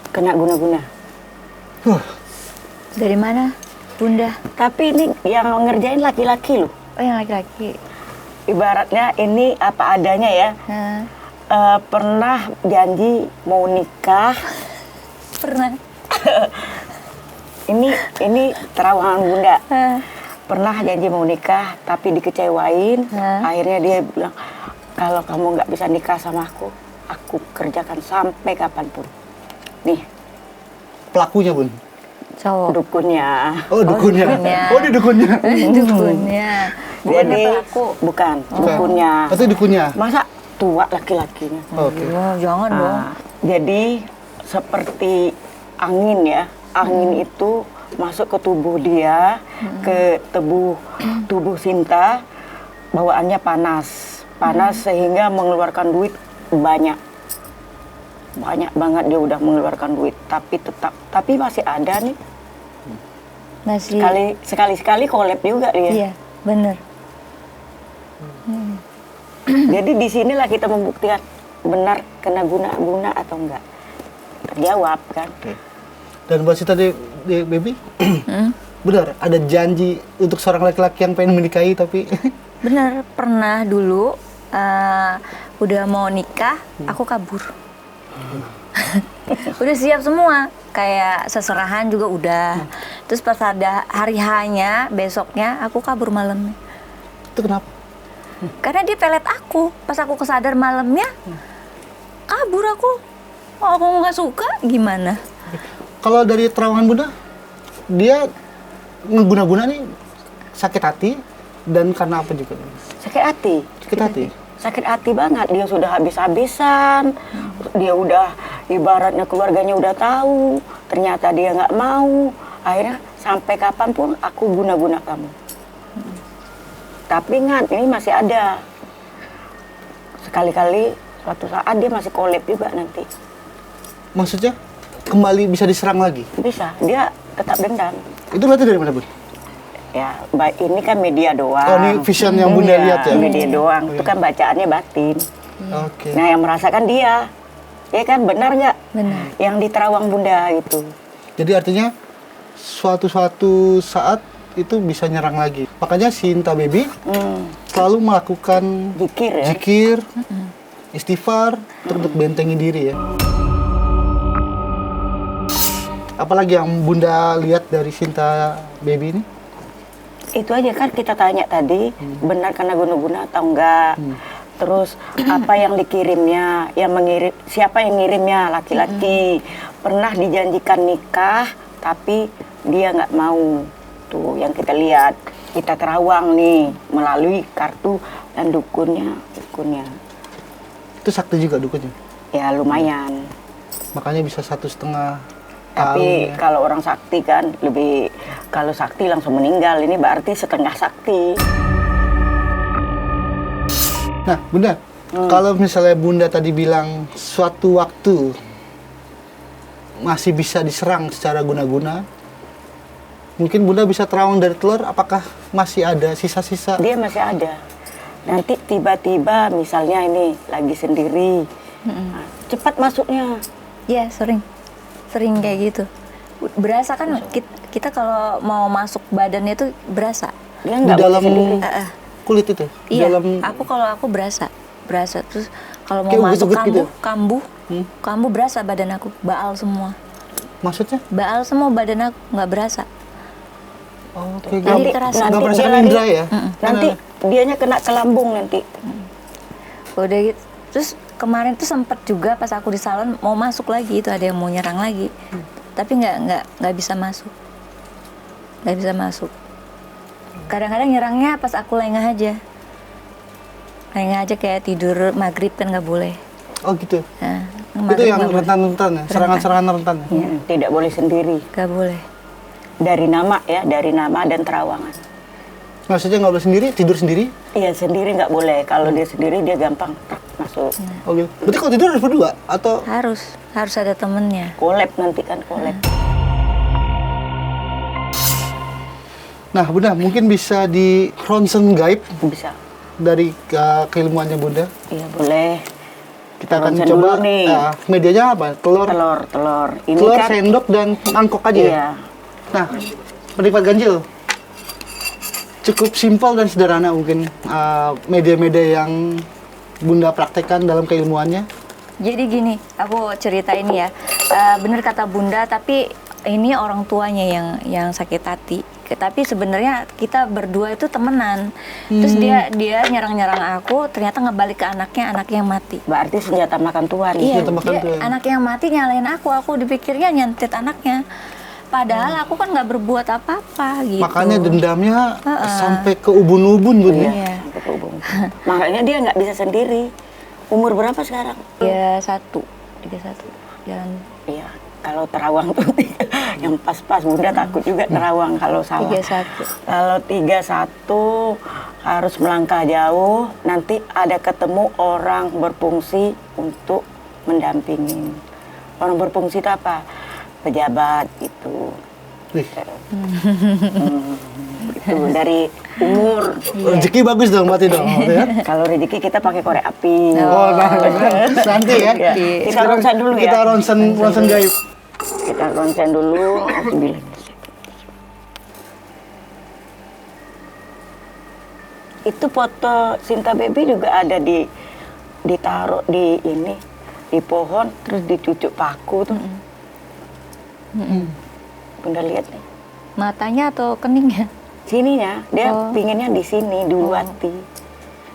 Kena guna-guna. Dari mana, Bunda? Tapi ini yang ngerjain laki-laki loh. Oh, yang laki-laki. Ibaratnya ini apa adanya ya. Nah, Pernah janji mau nikah. pernah. Ini terawangan bunda. Nah, Pernah janji mau nikah tapi dikecewain. Hah? Akhirnya dia bilang, kalau kamu nggak bisa nikah sama aku kerjakan sampai kapanpun. Nih, Pelakunya Bun. cowok. dukunnya. Oh dukunnya. dukunnya. Oh di dukunnya. Dukunnya. Bukannya Jadi pelaku. bukan dukunnya. Itu dukunnya. Masa tua laki-lakinya. Oke. Oh, jangan dong. Nah, jadi seperti angin ya. Angin itu masuk ke tubuh dia, ke tubuh Sinta, bawaannya panas. Panas sehingga mengeluarkan duit banyak. Banyak banget dia udah mengeluarkan duit, tapi masih ada nih. Masih. Sekali-sekali collab juga dia. Iya, bener. Jadi di sinilah kita membuktikan benar kena guna atau enggak. Terjawab kan. Dan buat Sinta Baby, benar ada janji untuk seorang laki-laki yang pengen menikahi tapi Bener, pernah dulu udah mau nikah, aku kabur. Udah siap semua, kayak seserahan juga udah. Terus pas ada hari H-nya, besoknya aku kabur malamnya. itu kenapa? Karena dia pelet aku. Pas aku kesadar malamnya, kabur aku. Oh, aku nggak suka, gimana? Kalau dari terawangan Bunda, dia ngeguna-guna nih sakit hati dan karena apa juga? Sakit hati. Sakit hati. Sakit hati banget, dia sudah habis-habisan, dia udah ibaratnya keluarganya udah tahu, ternyata dia nggak mau, akhirnya sampai kapanpun aku guna-guna kamu. Tapi ingat, ini masih ada, sekali-kali suatu saat dia masih collab juga nanti. Maksudnya kembali bisa diserang lagi? Bisa, dia tetap dendam. Itu berarti dari mana Bun? Ya, ini kan media doang. Oh ini vision yang Bunda Iya, lihat ya? media doang, itu kan bacaannya batin. Oke. Nah, yang merasakan dia. Ya kan, benar nggak? Benar. Yang di terawang Bunda itu. Jadi artinya suatu saat itu bisa nyerang lagi. Makanya Sinta Baby selalu melakukan Zikir ya. zikir, istighfar untuk bentengi diri ya. Apalagi yang Bunda lihat dari Sinta Baby ini? Itu aja kan kita tanya tadi, benar karena guna-guna atau enggak. Terus apa yang dikirimnya, siapa yang ngirimnya, laki-laki. Pernah dijanjikan nikah, tapi dia nggak mau. Tuh yang kita lihat, kita terawang nih melalui kartu dan dukunnya. Itu sakti juga dukunnya. Ya lumayan. Makanya bisa 1,5 Tapi kalau orang sakti kan lebih, kalau sakti langsung meninggal, ini berarti setengah sakti. Nah, Bunda, kalau misalnya Bunda tadi bilang suatu waktu masih bisa diserang secara guna-guna, mungkin Bunda bisa terawang dari telur, apakah masih ada sisa-sisa? Dia masih ada. Nanti tiba-tiba misalnya ini lagi sendiri, nah, cepat masuknya. Iya, sering kayak gitu. Berasa kan kita kalau mau masuk badannya itu berasa. Dia Di nggak boleh dalam sendiri. kulit itu? Di Iya, dalam kalau aku berasa. Terus kalau mau Kayak masuk ugut-ugut gitu? kambuh berasa badan aku, baal semua. maksudnya? Baal semua badan aku, nggak berasa. Oh, Jadi kayak kerasa. nggak nanti merasakan dia lari. indera ya? Nanti dianya kena ke lambung nanti. Udah gitu. Terus kemarin tuh sempet juga pas aku di salon mau masuk lagi, itu ada yang mau nyerang lagi. Tapi nggak bisa masuk. Nggak bisa masuk. Kadang-kadang nyerangnya pas aku lengah aja. Lengah aja kayak tidur maghrib kan nggak boleh. Oh gitu. Nah, Itu maghrib yang nggak boleh. rentan-rentan ya? Serangan-serangan rentan ya? Tidak boleh sendiri. Nggak boleh. Dari nama ya, dari nama dan terawangan. Maksudnya nggak boleh sendiri, tidur sendiri? Iya sendiri nggak boleh. Kalau dia sendiri dia gampang masuk. Oh gitu. Berarti kalau tidur harus berdua? Atau Harus ada temennya. Kolab nanti kan kolab. Nah, Bunda, mungkin bisa di ronsen gaib Bisa. dari keilmuannya Bunda. Iya boleh. Kita akan Ronsen coba dulu nih. medianya apa? Telur, Telur. Ini telur, kan sendok, dan mangkok aja ya? iya. Nah, penikmat ganjil, cukup simpel dan sederhana mungkin media-media yang Bunda praktekkan dalam keilmuannya. Jadi gini, aku cerita ini ya. Bener kata Bunda, tapi ini orang tuanya yang sakit hati. Tapi sebenarnya kita berdua itu temenan. Terus dia nyerang-nyerang aku, ternyata ngebalik ke anaknya yang mati. Berarti senjata makan tuan. Iya, Senjata makan dia tuan. anak yang mati nyalain aku dipikirnya nyantet anaknya. Padahal aku kan nggak berbuat apa-apa gitu. Makanya dendamnya sampai ke ubun-ubun, Bun. ya? Iya. Sampai ke ubun. Makanya dia nggak bisa sendiri. Umur berapa sekarang? 31 jalan. Iya. Kalau terawang tuh yang pas-pas. Bunda takut juga terawang kalau salah. 31. Kalau 31 harus melangkah jauh. Nanti ada ketemu orang berfungsi untuk mendampingi. Orang berfungsi itu apa? Pejabat itu. Wih, Itu dari umur. rezeki bagus dong berarti dong. Ya? Kalau rezeki kita pakai korek api. Oh, nah, nanti ya. Ya. Kita ronsen dulu ya. Kita ronsen gaib. Kita ronsen dulu. Bilang. Itu foto Sinta Baby juga ada ditaruh di ini, di pohon, terus dicucuk paku tuh. Bunda lihat nih. Matanya atau keningnya? Sininya, dia Oh. pinginnya di sini, di hati.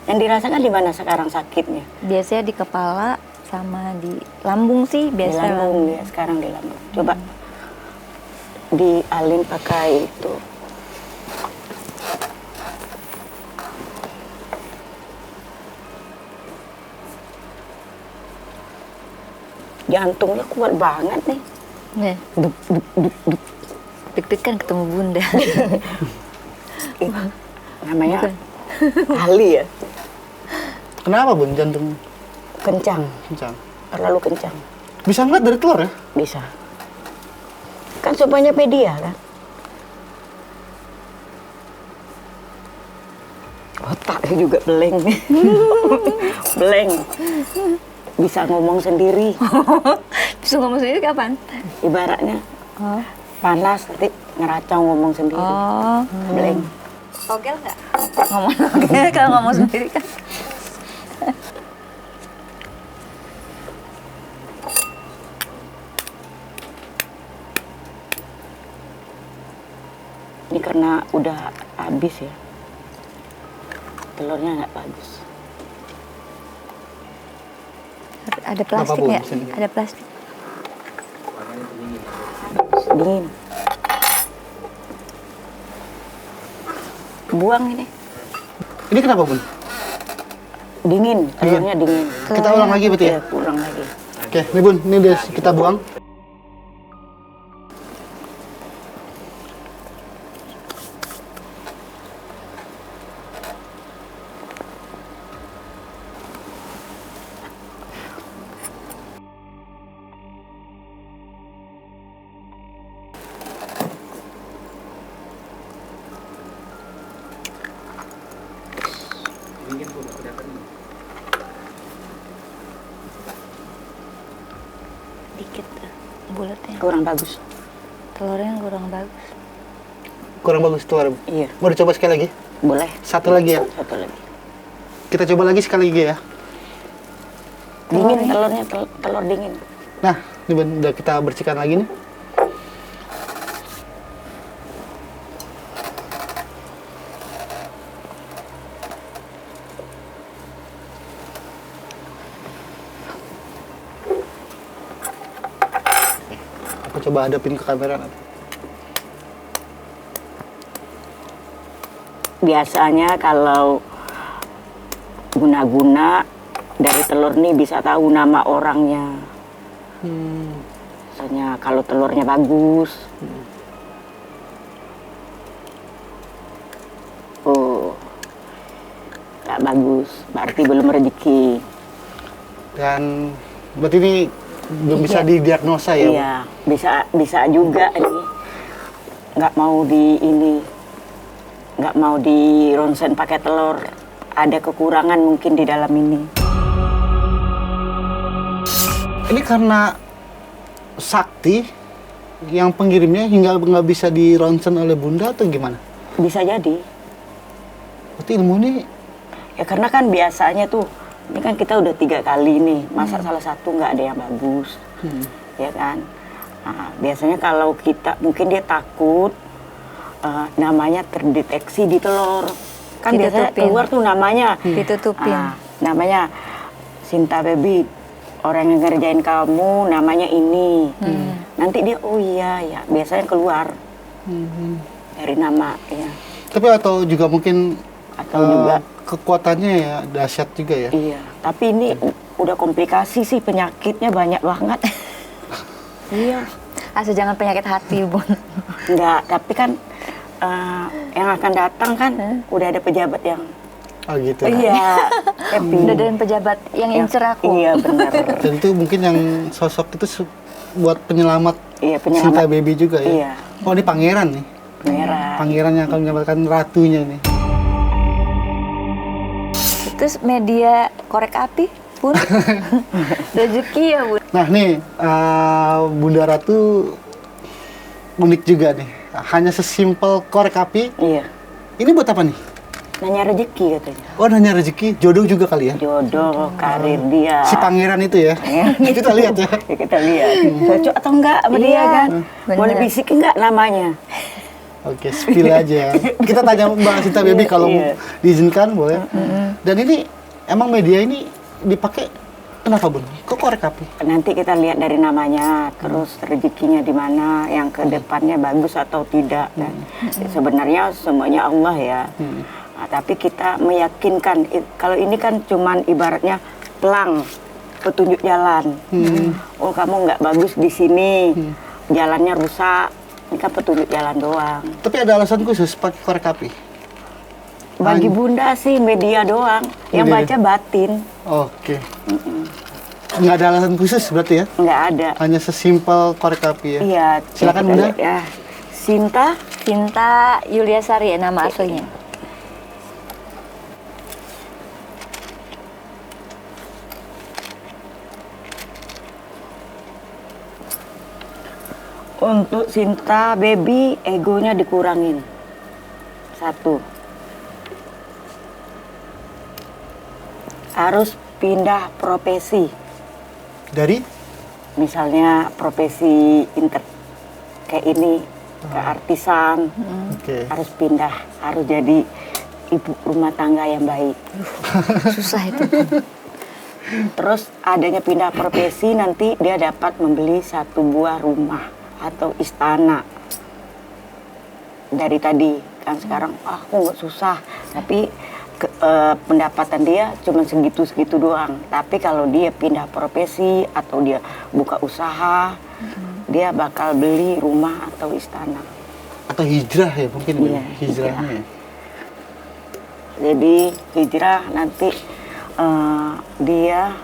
Yang dirasakan di mana sekarang sakitnya? Biasanya di kepala sama di lambung sih Di biasa. lambung dia, sekarang di lambung. Coba dialin pakai itu. Jantungnya kuat banget nih. Nih, deg-degan ketemu Bunda. Namanya ahli ya. Kenapa, Bun, jantung Kencang, kencang? terlalu kencang. Bisa ngeliat dari telur ya? Bisa. Kan supaya pedia kan. Otaknya juga beleng. Beleng. Bisa ngomong sendiri. Bisa ngomong sendiri kapan? Ibaratnya Oh. panas nanti ngeracau ngomong sendiri. Oh. Beleng. Togel nggak? Ngomong kalau ngomong sendiri kan. Ini karena udah habis ya. Telurnya nggak bagus. Ada plastik Bu, nggak? sini? Ada plastik. Dingin. Buang ini. Ini kenapa, Bun? Dingin, telurnya dingin. Kita ulang lagi berarti ya? Ulang lagi. Oke, nih Bun, ini udah kita buang. Dikit bulatnya. Kurang bagus. Telurnya kurang bagus. Kurang bagus telur. Iya. Mau dicoba sekali lagi? Boleh. Satu lagi ya? Satu lagi. Kita coba lagi sekali lagi ya. Dingin telurnya, telur dingin. Nah, ini udah kita bersihkan lagi nih. Aku coba hadapin ke kamera nanti. Biasanya kalau guna-guna dari telur nih bisa tahu nama orangnya. Misalnya kalau telurnya bagus, oh, nggak bagus, berarti belum rezeki. Dan berarti ini belum bisa didiagnosa ya? Bu? Iya, bisa juga nih. Nggak mau nggak mau di ronsen pakai telur. Ada kekurangan mungkin di dalam ini. Ini karena sakti yang pengirimnya hingga nggak bisa di ronsen oleh bunda atau gimana? Bisa jadi. Berarti ilmu ini Ya karena kan biasanya tuh, ini kan kita udah 3 kali nih, masa salah satu nggak ada yang bagus, ya kan? Nah, biasanya kalau kita, mungkin dia takut namanya terdeteksi di telur. Kan biasanya Ditutupin. keluar tuh namanya. Ditutupin. Namanya Sinta Baby, orang yang ngerjain kamu namanya ini. Nanti dia, oh iya ya, biasanya keluar dari nama ya. tapi atau juga mungkin Atau juga kekuatannya ya dahsyat juga ya. iya, tapi ini udah komplikasi sih, penyakitnya banyak banget. Iya, Asal jangan penyakit hati, Bun. enggak, tapi kan yang akan datang kan udah ada pejabat yang Oh gitu. iya, happy. Udah ada pejabat yang incer aku. Iya, benar. Dan itu mungkin yang sosok itu buat penyelamat Iya, Sinta penyelamat Baby juga ya. Iya. Oh ini pangeran nih. merah. Pangeran yang akan menyelamatkan ratunya nih. Terus media korek api, Bun. Rezeki ya, Bun. Nah nih Bunda Ratu unik juga nih. Hanya sesimpel korek api. Iya, Ini buat apa nih? nanya rezeki katanya. Oh nanya rezeki, jodoh juga kali ya? Jodoh, karir dia. Si pangeran itu ya? Kita lihat ya. Ya, kita lihat cocok atau enggak sama dia Iya, kan. bener. Boleh bisik enggak namanya? Oke, spill aja. Kita tanya Mbak Sinta Baby kalau Iya. diizinkan boleh. Dan ini emang media ini dipakai kenapa Bun? Kok korek api? Nanti kita lihat dari namanya, terus rezekinya di mana, yang ke depannya bagus atau tidak. Dan sebenarnya semuanya Allah ya. Nah, tapi kita meyakinkan, kalau ini kan cuman ibaratnya pelang, petunjuk jalan. Oh kamu nggak bagus di sini, jalannya rusak. Ini kan petunjuk jalan doang. Tapi ada alasan khusus pakai korek api? Bagi Bunda sih media doang, yang Media. baca batin. Oke. Nggak ada alasan khusus berarti ya? Nggak ada. Hanya sesimpel korek api ya? Iya. Silakan, kita Bunda. lihat ya. Sinta. Sinta Yuliasari ya nama aslinya. Untuk Sinta Baby, egonya dikurangin. 1. Harus pindah profesi. Dari? Misalnya profesi kayak ini, ke artisan. Oke. Harus pindah, harus jadi ibu rumah tangga yang baik. Susah itu. Terus adanya pindah profesi, nanti dia dapat membeli 1 buah rumah atau istana. Dari tadi kan sekarang aku nggak susah, tapi pendapatan dia cuma segitu doang. Tapi kalau dia pindah profesi atau dia buka usaha, dia bakal beli rumah atau istana. Atau hijrah ya mungkin Bu? Iya, Hijrahnya ya? Jadi hijrah nanti dia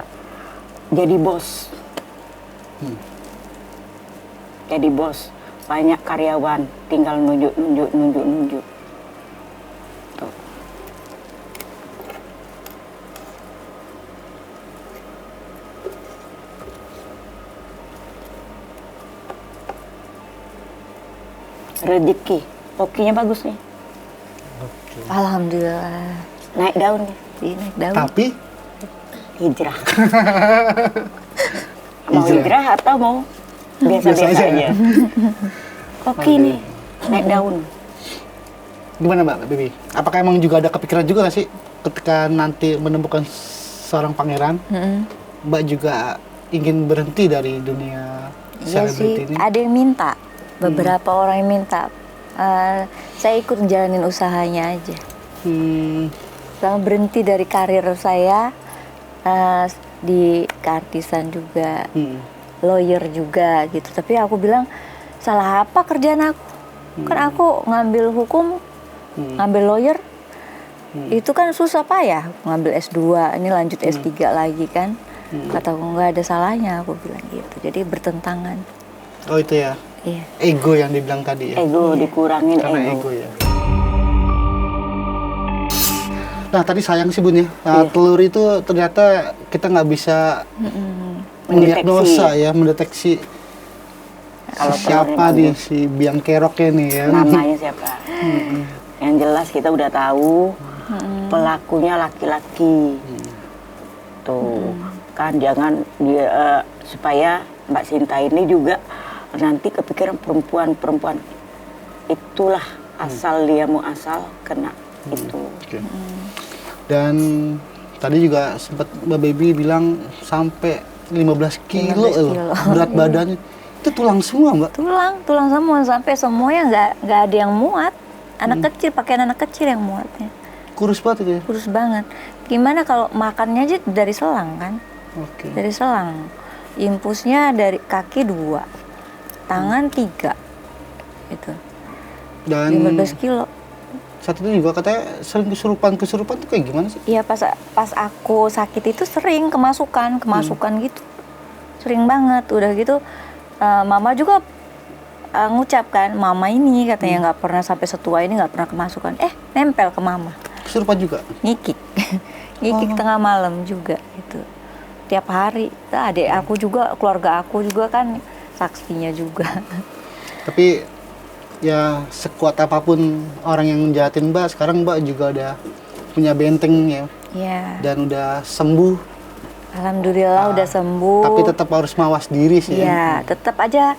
jadi bos. Jadi bos, banyak karyawan, tinggal nunjuk. Tuh. rezeki. Hokinya bagus nih. Alhamdulillah. Naik daun nih. Iya, naik daun. Tapi Hijrah. Mau hijrah atau mau biasa-biasa Biasa aja. aja? Hoki nih. Naik daun. gimana Mbak Bibi? Apakah emang juga ada kepikiran juga nggak sih ketika nanti menemukan seorang pangeran, Mbak juga ingin berhenti dari dunia Iya selebriti sih, ini? ada yang minta. Beberapa orang yang minta. Saya ikut jalanin usahanya aja. Sama berhenti dari karir saya di keartisan juga, lawyer juga gitu. Tapi aku bilang, salah apa kerjaan aku? Kan aku ngambil hukum, ngambil lawyer, itu kan susah payah. Ngambil S2, ini lanjut S3 lagi kan. Kataku nggak ada salahnya, aku bilang gitu. Jadi bertentangan. Oh itu ya, Iya. ego yang dibilang tadi ya? Ego dikurangin Karena ego. ego ya. Nah tadi sayang sih Bun ya, telur itu ternyata kita nggak bisa mendiagnosa ya, mendeteksi Kalau siapa telurnya nih si biang keroknya nih ya. namanya siapa. Yang jelas kita udah tahu pelakunya laki-laki. Tuh kan jangan dia supaya Mbak Sinta ini juga nanti kepikiran perempuan. Itulah asal dia mau asal kena itu. Oke. Dan tadi juga sempat Mbak Baby bilang sampai 15 kilo, 15 loh kilo. berat badannya. Itu tulang semua Mbak. Tulang semua sampai semuanya nggak ada yang muat. Anak kecil, pakaian anak kecil yang muatnya. Kurus banget itu ya? Kurus banget. Gimana kalau makannya aja dari selang kan? Oke. Dari selang. Impusnya dari kaki 2, tangan 3. Itu. Dan 15 kilo. saat itu juga katanya sering kesurupan tuh kayak gimana sih? Iya pas aku sakit itu sering kemasukan gitu. Sering banget. Udah gitu mama juga ngucapkan, mama ini katanya nggak pernah sampai setua ini nggak pernah kemasukan. Nempel ke mama. Kesurupan juga? Ngikik tengah malam juga gitu. Tiap hari. Adik aku juga, keluarga aku juga kan saksinya juga. Tapi ya sekuat apapun orang yang jahatin Mbak, sekarang Mbak juga udah punya benteng ya. Iya. Dan udah sembuh. Alhamdulillah udah sembuh. Tapi tetap harus mawas diri sih. Iya, tetap aja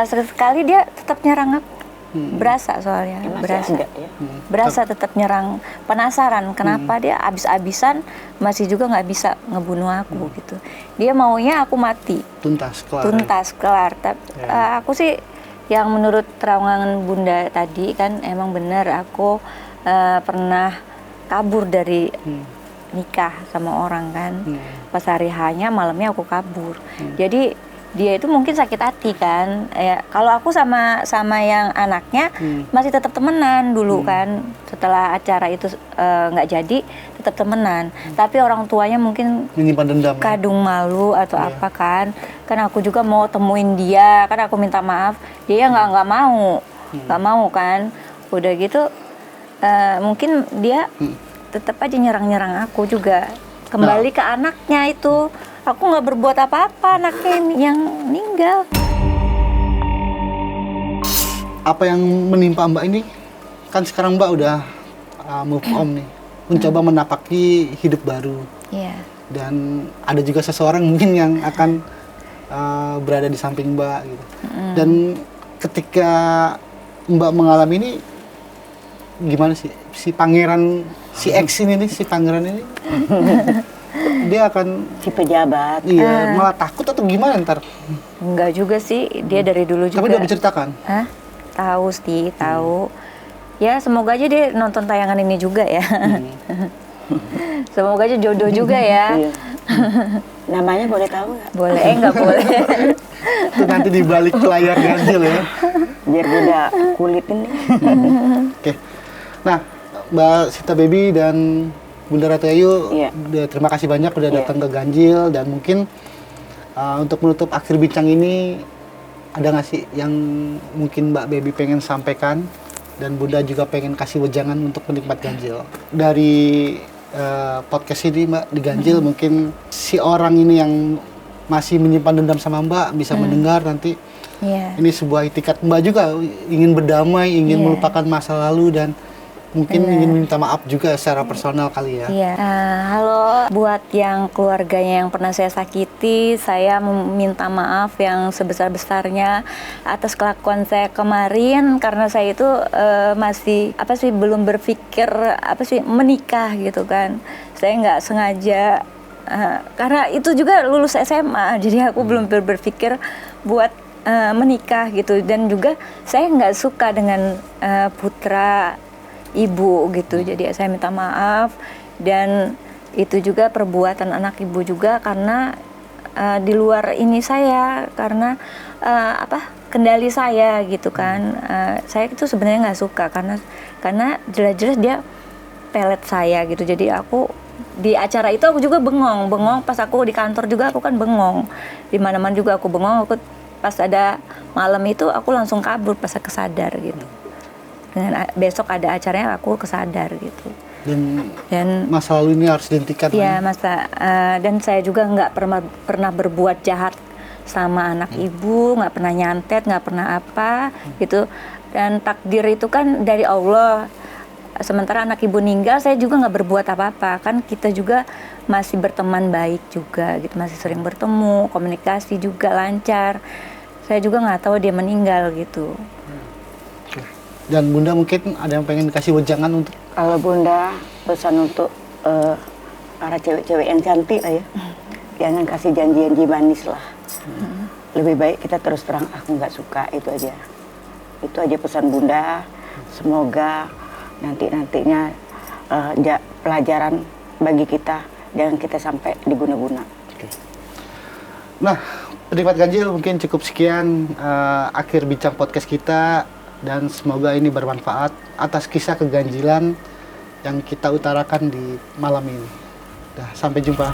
sekali dia tetap nyerang aku. Berasa soalnya, Masih berasa. ada ya. Berasa tetap nyerang. Penasaran kenapa dia abis-abisan masih juga nggak bisa ngebunuh aku gitu. Dia maunya aku mati. Tuntas, kelar. Tuntas, kelar. Tapi aku sih yang menurut terangan Bunda tadi kan emang benar aku pernah kabur dari nikah sama orang kan. Pas hari hanya malamnya aku kabur. Jadi dia itu mungkin sakit hati kan. Ya, kalau aku sama yang anaknya masih tetap temenan dulu kan. Setelah acara itu nggak jadi tetap temenan. Tapi orang tuanya mungkin Menyimpan dendam. kadung malu atau apa kan aku juga mau temuin dia, kan aku minta maaf, dia nggak mau kan. Udah gitu mungkin dia tetap aja nyerang aku juga, kembali ke anaknya itu. Aku nggak berbuat apa-apa, anaknya yang meninggal. Apa yang menimpa Mbak ini kan sekarang Mbak udah move on nih, mencoba menapaki hidup baru. Iya. Dan ada juga seseorang mungkin yang akan berada di samping Mbak gitu. Dan ketika Mbak mengalami ini gimana sih si pangeran, si X ini nih, si pangeran ini dia akan Si pejabat. iya malah takut atau gimana ntar? Enggak juga sih, dia dari dulu juga. Tapi dia menceritakan. Hah? Tahu sih, tahu. Ya semoga aja dia nonton tayangan ini juga ya. Semoga aja jodoh juga ya. Iya. Namanya boleh tahu nggak? Boleh, nggak boleh. Itu nanti di balik layar ganjil ya. Biar beda kulit ini. Oke. Nah, Mbak Sinta Baby dan Bunda Ratu Ayu, Iya. terima kasih banyak udah datang ke Ganjil. Dan mungkin untuk menutup akhir bincang ini, ada nggak sih yang mungkin Mbak Baby pengen sampaikan dan Bunda juga pengen kasih wejangan untuk penikmat Ganjil dari podcast ini Mbak di Ganjil. Mungkin si orang ini yang masih menyimpan dendam sama Mbak bisa mendengar nanti Iya. Ini sebuah itikat Mbak juga ingin berdamai, ingin Iya. melupakan masa lalu dan mungkin Benar. ingin minta maaf juga secara personal kali ya. Iya. Halo, buat yang keluarganya yang pernah saya sakiti, saya meminta maaf yang sebesar-besarnya atas kelakuan saya kemarin karena saya itu masih belum berpikir menikah gitu kan. Saya nggak sengaja karena itu juga lulus SMA, jadi aku belum berpikir buat menikah gitu, dan juga saya nggak suka dengan putra ibu gitu, jadi saya minta maaf. Dan itu juga perbuatan anak ibu juga karena di luar ini saya, karena kendali saya gitu kan. Saya itu sebenarnya nggak suka karena jelas-jelas dia pelet saya gitu. Jadi aku di acara itu aku juga bengong pas aku di kantor juga aku kan bengong, di mana-mana juga aku bengong. Aku pas ada malam itu aku langsung kabur pas aku kesadar gitu. Dengan besok ada acaranya aku kesadar gitu. Dan masa lalu ini harus dihentikan. ya dan saya juga nggak pernah berbuat jahat sama anak ibu, nggak pernah nyantet, nggak pernah apa gitu. Dan takdir itu kan dari Allah. Sementara anak ibu meninggal, saya juga nggak berbuat apa-apa. Kan kita juga masih berteman baik juga gitu, masih sering bertemu, komunikasi juga lancar. Saya juga nggak tahu dia meninggal gitu. Dan Bunda mungkin ada yang pengen kasih wejangan untuk Kalau Bunda pesan untuk para cewek-cewek yang cantik lah ya, jangan kasih janji-janji manis lah. Lebih baik kita terus terang, aku nggak suka, itu aja. Itu aja pesan Bunda. Semoga nantinya pelajaran bagi kita, jangan kita sampai diguna-guna. Nah, penikmat ganjil mungkin cukup sekian akhir bincang podcast kita, dan semoga ini bermanfaat atas kisah keganjilan yang kita utarakan di malam ini. Sampai jumpa.